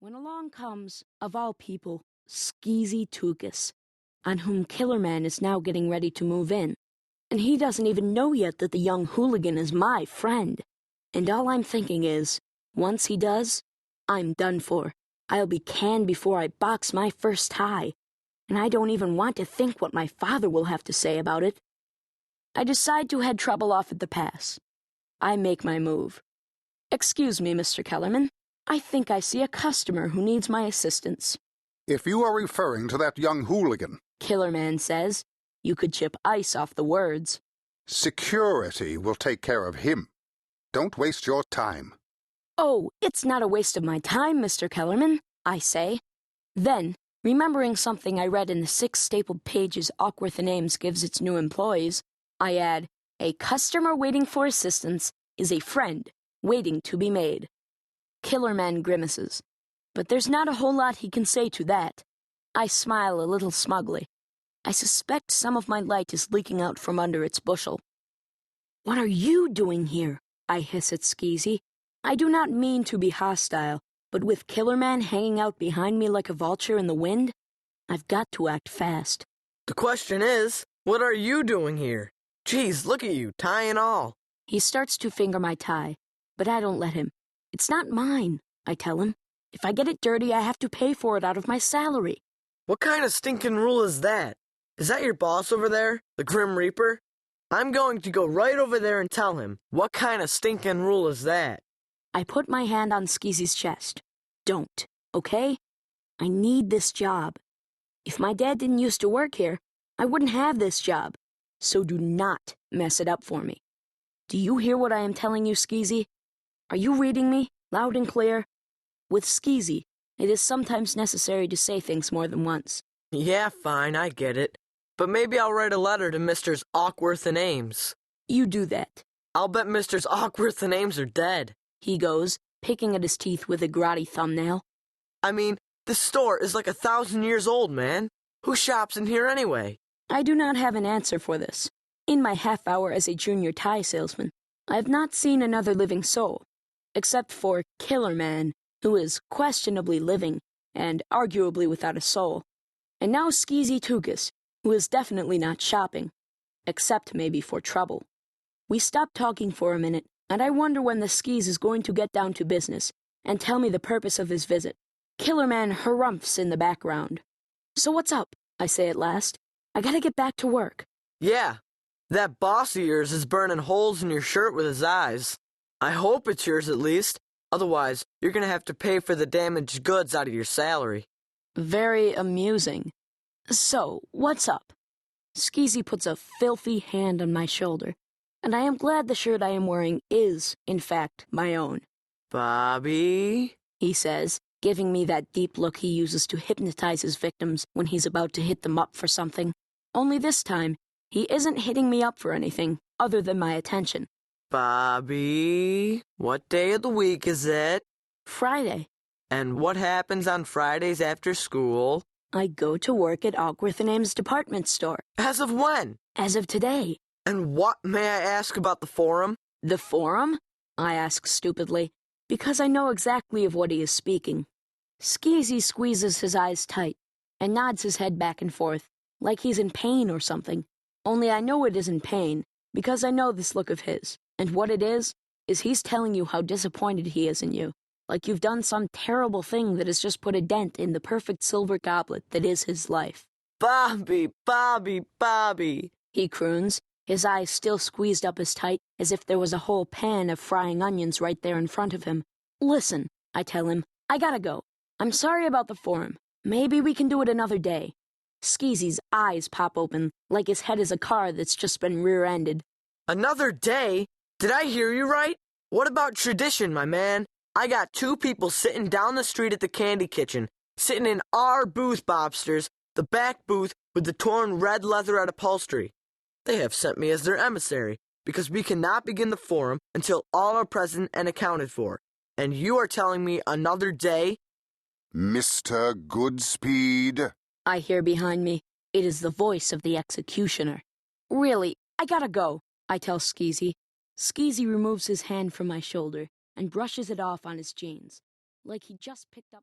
when along comes, of all people, Skeezy Tukas, on whom Killerman is now getting ready to move in. And he doesn't even know yet that the young hooligan is my friend. And all I'm thinking is, once he does, I'm done for. I'll be canned before I box my first tie. And I don't even want to think what my father will have to say about it. I decide to head trouble off at the pass. I make my move. Excuse me, Mr. Kellerman. I think I see a customer who needs my assistance. If you are referring to that young hooligan, Killerman says. You could chip ice off the words. Security will take care of him. Don't waste your time. Oh, it's not a waste of my time, Mr. Kellerman, I say. Then, remembering something I read in the 6 stapled pages Awkworth and Ames gives its new employees, I add, a customer waiting for assistance is a friend waiting to be made. Killerman grimaces, but there's not a whole lot he can say to that. I smile a little smugly. I suspect some of my light is leaking out from under its bushel. What are you doing here? I hiss at Skeezy. I do not mean to be hostile, but with Killerman hanging out behind me like a vulture in the wind, I've got to act fast. The question is, what are you doing here? Geez, look at you, tie and all. He starts to finger my tie, but I don't let him. It's not mine, I tell him. If I get it dirty, I have to pay for it out of my salary. What kind of stinking rule is that? Is that your boss over there, the Grim Reaper? I'm going to go right over there and tell him. What kind of stinking rule is that? I put my hand on Skeezy's chest. Don't, okay? I need this job. If my dad didn't used to work here, I wouldn't have this job. So do not mess it up for me. Do you hear what I am telling you, Skeezy? Are you reading me, loud and clear? With Skeezy, it is sometimes necessary to say things more than once. Yeah, fine, I get it. But maybe I'll write a letter to Misters Awkworth and Ames. You do that. I'll bet Misters Awkworth and Ames are dead. He goes, picking at his teeth with a grotty thumbnail. I mean, this store is like 1,000 years old, man. Who shops in here anyway? I do not have an answer for this. In my half hour as a junior tie salesman, I have not seen another living soul, except for Killerman, who is questionably living and arguably without a soul, and now Skeezy Tukas, who is definitely not shopping, except maybe for trouble. We stop talking for a minute, and I wonder when the Skeez is going to get down to business and tell me the purpose of his visit. Killerman harumphs in the background. So what's up? I say at last. I gotta get back to work. Yeah, that boss of yours is burning holes in your shirt with his eyes. I hope it's yours at least. Otherwise, you're gonna have to pay for the damaged goods out of your salary. Very amusing. So, what's up? Skeezy puts a filthy hand on my shoulder, and I am glad the shirt I am wearing is, in fact, my own. Bobby, he says, giving me that deep look he uses to hypnotize his victims when he's about to hit them up for something. Only this time, he isn't hitting me up for anything other than my attention. Bobby, what day of the week is it? Friday. And what happens on Fridays after school? I go to work at Awkworth and Ames department store. As of when? As of today. And what, may I ask, about the forum? The forum? I ask stupidly, because I know exactly of what he is speaking. Skeezy squeezes his eyes tight and nods his head back and forth, like he's in pain or something. Only I know it isn't pain, because I know this look of his. And what it is he's telling you how disappointed he is in you. Like you've done some terrible thing that has just put a dent in the perfect silver goblet that is his life. Bobby, Bobby, Bobby, he croons, his eyes still squeezed up as tight as if there was a whole pan of frying onions right there in front of him. Listen, I tell him, I gotta go. I'm sorry about the forum. Maybe we can do it another day. Skeezy's eyes pop open like his head is a car that's just been rear-ended. Another day? Did I hear you right? What about tradition, my man? I got 2 people sitting down the street at the candy kitchen, sitting in our booth, Bobsters, the back booth with the torn red leatherette upholstery. They have sent me as their emissary, because we cannot begin the forum until all are present and accounted for. And you are telling me another day? Mr. Goodspeed, I hear behind me. It is the voice of the executioner. Really, I gotta go, I tell Skeezy. Skeezy removes his hand from my shoulder and brushes it off on his jeans, like he just picked up